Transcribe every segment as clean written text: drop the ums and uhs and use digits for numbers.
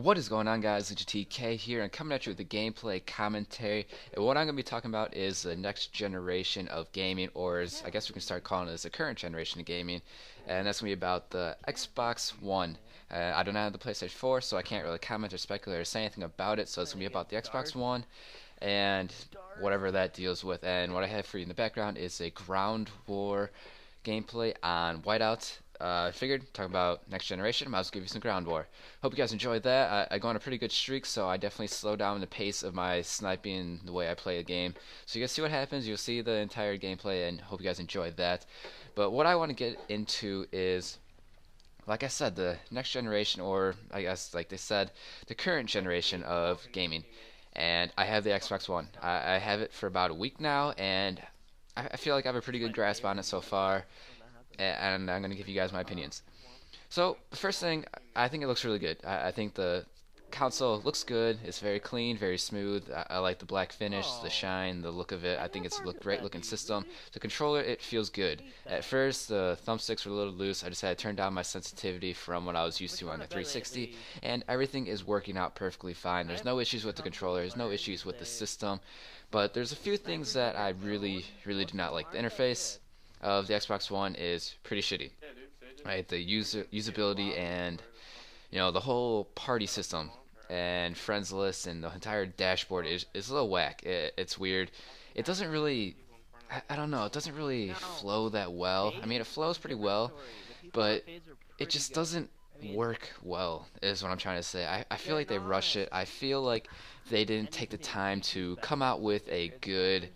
What is going on, guys? It's TK here and coming at you with the gameplay commentary. And what I'm going to be talking about is the next generation of gaming, or as I guess we can start calling it as the current generation of gaming. And that's going to be about the Xbox One. I don't have the PlayStation 4, so I can't really comment or speculate or say anything about it. So it's going to be about the Xbox One and whatever that deals with. And what I have for you in the background is a ground war gameplay on Whiteout. I figured, talking about next generation, might as well give you some ground war. Hope you guys enjoyed that. I go on a pretty good streak, so I definitely slow down the pace of my sniping, the way I play the game. So you guys see what happens. You'll see the entire gameplay, and hope you guys enjoyed that. But what I want to get into is, like I said, the next generation, or I guess like they said, the current generation of gaming. And I have the Xbox One. I have it for about a week now, and I feel like I have a pretty good grasp on it so far, and I'm going to give you guys my opinions. So, the first thing, I think it looks really good. I think the console looks good. It's very clean, very smooth. I like the black finish, the shine, the look of it. I think it's a great looking system. The controller, it feels good. At first, the thumbsticks were a little loose. I just had to turn down my sensitivity from what I was used to on the 360, and everything is working out perfectly fine. There's no issues with the controller. There's no issues with the system. But there's a few things that I really do not like. The interface of the Xbox One is pretty shitty. Right, the usability and the whole party system and friends list and the entire dashboard is a little whack. It's weird. It doesn't really, I don't know, it doesn't really flow that well. I mean, it flows pretty well, but it just doesn't work well, is what I'm trying to say. I feel like they rush it. I feel like they didn't take the time to come out with a good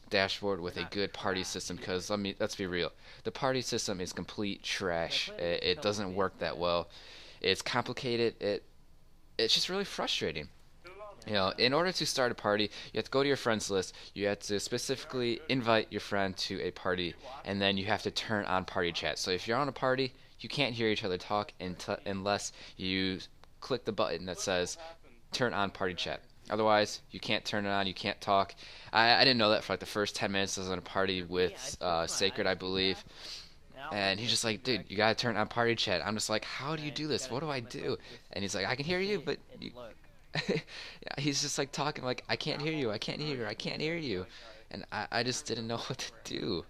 dashboard with a good party system, because let's be real, the party system is complete trash. It doesn't work that well. It's complicated. It's just really frustrating. In order to start a party, you have to go to your friends list. You have to specifically invite your friend to a party, and then you have to turn on party chat. So if you're on a party, you can't hear each other talk unless you click the button that says turn on party chat. Otherwise, you can't turn it on, you can't talk. I didn't know that for like the first 10 minutes. I was on a party with Sacred, I believe. And he's just like, dude, you gotta turn on party chat. I'm just like, how do you do this? What do I do? And he's like, I can hear you, but you... Yeah, he's just like talking like, I can't hear you, I can't hear you, I can't hear you. And I just didn't know what to do.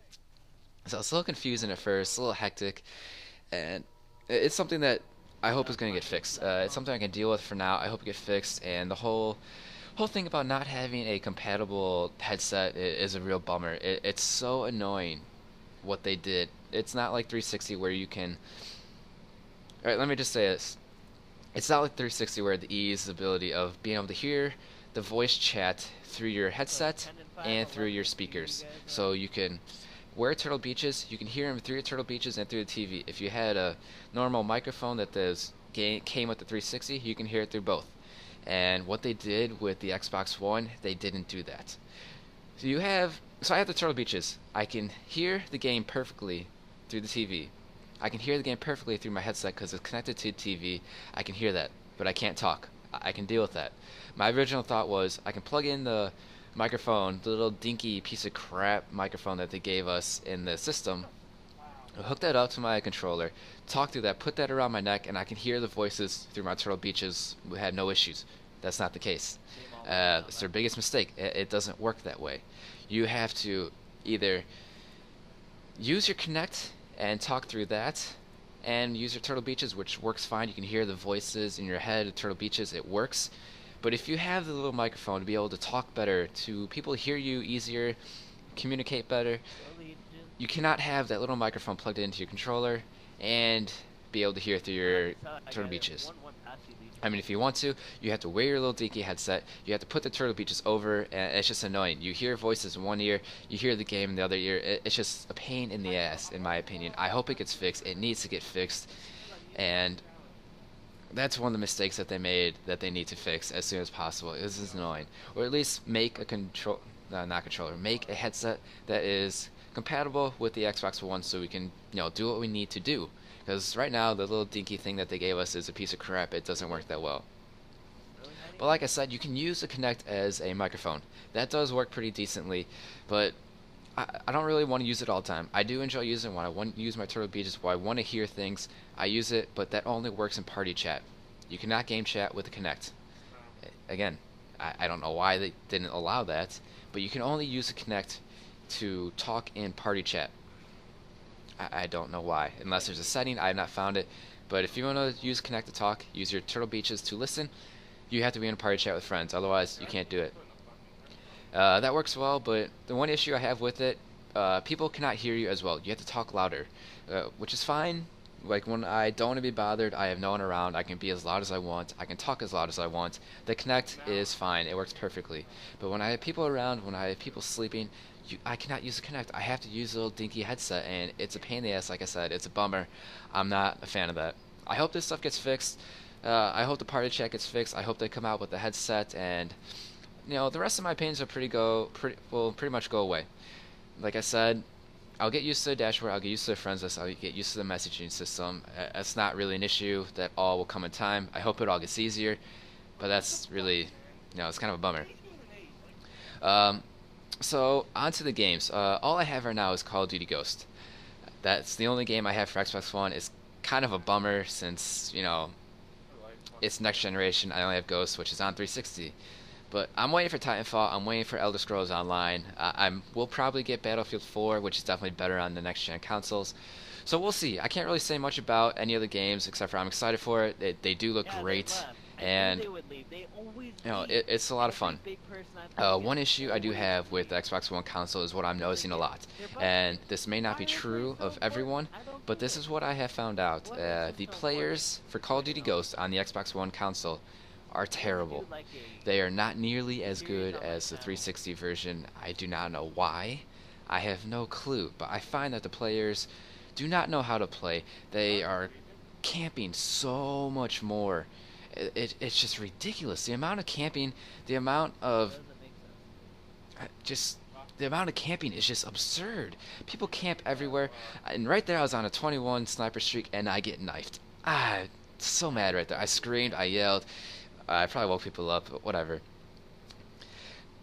So I was a little confusing at first, a little hectic. And it's something that I hope is going to get fixed. It's something I can deal with for now. I hope it gets fixed. And the whole thing about not having a compatible headset is a real bummer. It's so annoying what they did. It's not like 360 where you can... Alright, let me just say this. It's not like 360 where the ease, the ability of being able to hear the voice chat through your headset and through your speakers. So you can wear Turtle Beaches, you can hear them through your Turtle Beaches and through the TV. If you had a normal microphone that came with the 360, you can hear it through both. And what they did with the Xbox One, they didn't do that. So I have the Turtle Beaches. I can hear the game perfectly through the TV. I can hear the game perfectly through my headset because it's connected to the TV. I can hear that, but I can't talk. I can deal with that. My original thought was I can plug in the microphone, the little dinky piece of crap microphone that they gave us in the system, hook that up to my controller, talk through that, put that around my neck, and I can hear the voices through my Turtle Beaches. We had no issues. That's not the case. It's their biggest mistake. It doesn't work that way. You have to either use your Kinect and talk through that, and use your Turtle Beaches, which works fine. You can hear the voices in your head, the Turtle Beaches, it works. But if you have the little microphone to be able to talk better, to people hear you easier, communicate better, you cannot have that little microphone plugged into your controller and be able to hear through your Turtle Beaches. I mean, if you want to, you have to wear your little dinky headset, you have to put the Turtle Beaches over, and it's just annoying. You hear voices in one ear, you hear the game in the other ear. It's just a pain in the ass, in my opinion. I hope it gets fixed. It needs to get fixed. And that's one of the mistakes that they made that they need to fix as soon as possible. This is annoying. Or at least make make a headset that is compatible with the Xbox One so we can, do what we need to do. Because right now, the little dinky thing that they gave us is a piece of crap. It doesn't work that well. But like I said, you can use the Kinect as a microphone. That does work pretty decently, but I don't really want to use it all the time. I do enjoy using it when I want to use my Turtle Beaches, where I want to hear things. I use it, but that only works in party chat. You cannot game chat with the Kinect. Again, I don't know why they didn't allow that, but you can only use the Kinect to talk in party chat. I don't know why, unless there's a setting. I have not found it. But if you want to use Kinect to talk, use your Turtle Beaches to listen, you have to be in a party chat with friends. Otherwise, you can't do it. That works well, but the one issue I have with it, people cannot hear you as well. You have to talk louder, which is fine. Like when I don't want to be bothered, I have no one around, I can be as loud as I want, I can talk as loud as I want. The Kinect is fine, it works perfectly. But when I have people around, when I have people sleeping, I cannot use the Kinect. I have to use a little dinky headset, and it's a pain in the ass, like I said. It's a bummer. I'm not a fan of that. I hope this stuff gets fixed. I hope the party chat gets fixed. I hope they come out with the headset, and the rest of my pains will pretty much go away. Like I said, I'll get used to the dashboard, I'll get used to the friends list, I'll get used to the messaging system. That's not really an issue. That all will come in time. I hope it all gets easier, but that's really, it's kind of a bummer. So, on to the games. All I have right now is Call of Duty Ghost. That's the only game I have for Xbox One. It's kind of a bummer since, it's next generation. I only have Ghost, which is on 360. But I'm waiting for Titanfall. I'm waiting for Elder Scrolls Online. We'll probably get Battlefield 4, which is definitely better on the next-gen consoles. So we'll see. I can't really say much about any of the games except for I'm excited for it. They do look great, and it's a lot of fun. One issue I do have with the Xbox One console is what I'm noticing a lot, and this may not be true of everyone, but this is what I have found out. The players for Call of Duty Ghost on the Xbox One console are terrible. They are not nearly as good as the 360 version. I do not know why. I have no clue, but I find that the players do not know how to play. They are camping so much more. It's just ridiculous. The amount of camping, the amount of camping is just absurd. People camp everywhere, and right there I was on a 21 sniper streak and I get knifed. So mad right there. I screamed, I yelled. I probably woke people up, but whatever.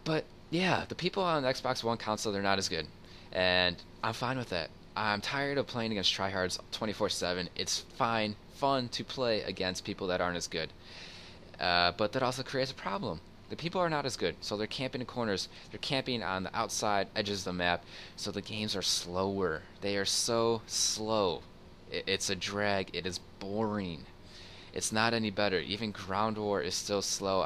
But yeah, the people on the Xbox One console, they're not as good, and I'm fine with that. I'm tired of playing against tryhards 24/7. It's fun to play against people that aren't as good, but that also creates a problem. The people are not as good, so they're camping in corners. They're camping on the outside edges of the map, so the games are slower. They are so slow. It's a drag. It is boring. It's not any better. Even Ground War is still slow.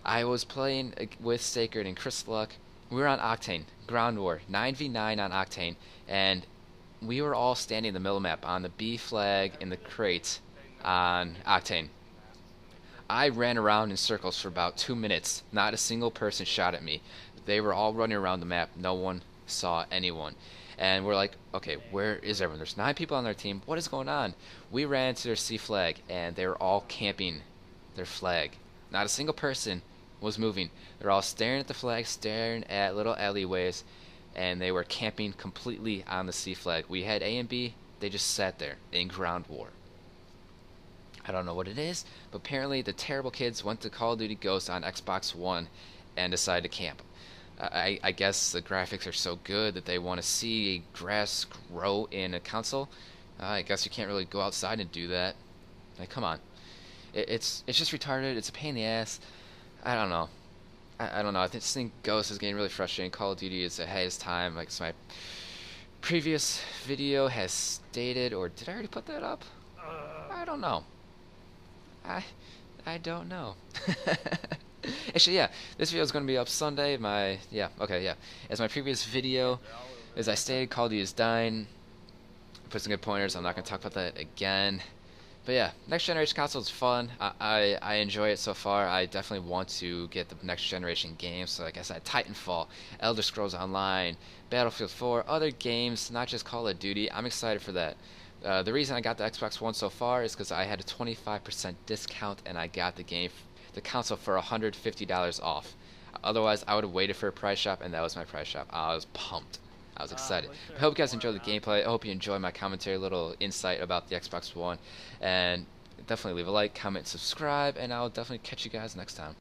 I was playing with Sacred and Chris Luck. We were on Octane. Ground War. 9v9 on Octane. And we were all standing in the middle map on the B flag in the crate on Octane. I ran around in circles for about 2 minutes. Not a single person shot at me. They were all running around the map. No one saw anyone. And we're like, okay, where is everyone? There's 9 people on their team. What is going on? We ran to their C flag, and they were all camping their flag. Not a single person was moving. They're all staring at the flag, staring at little alleyways, and they were camping completely on the C flag. We had A and B. They just sat there in Ground War. I don't know what it is, but apparently the terrible kids went to Call of Duty Ghost on Xbox One and decided to camp. I guess the graphics are so good that they want to see grass grow in a console. I guess you can't really go outside and do that. Like, come on. It's just retarded. It's a pain in the ass. I don't know. I don't know. I just think Ghost is getting really frustrating. Call of Duty is ahead of its time. Like my previous video has stated, or did I already put that up? I don't know. I don't know. Actually, yeah, this video is going to be up Sunday. As my previous video, as I stated, Call of Duty is dying. I put some good pointers. I'm not going to talk about that again. But yeah, next generation console is fun. I enjoy it so far. I definitely want to get the next generation games. So like I said, Titanfall, Elder Scrolls Online, Battlefield 4, other games, not just Call of Duty. I'm excited for that. The reason I got the Xbox One so far is because I had a 25% discount and I got the console for $150 off. Otherwise, I would have waited for a price shop, and that was my price shop. I was pumped. I was excited. I hope you guys enjoyed the gameplay. I hope you enjoyed my commentary, a little insight about the Xbox One. And definitely leave a like, comment, subscribe, and I'll definitely catch you guys next time.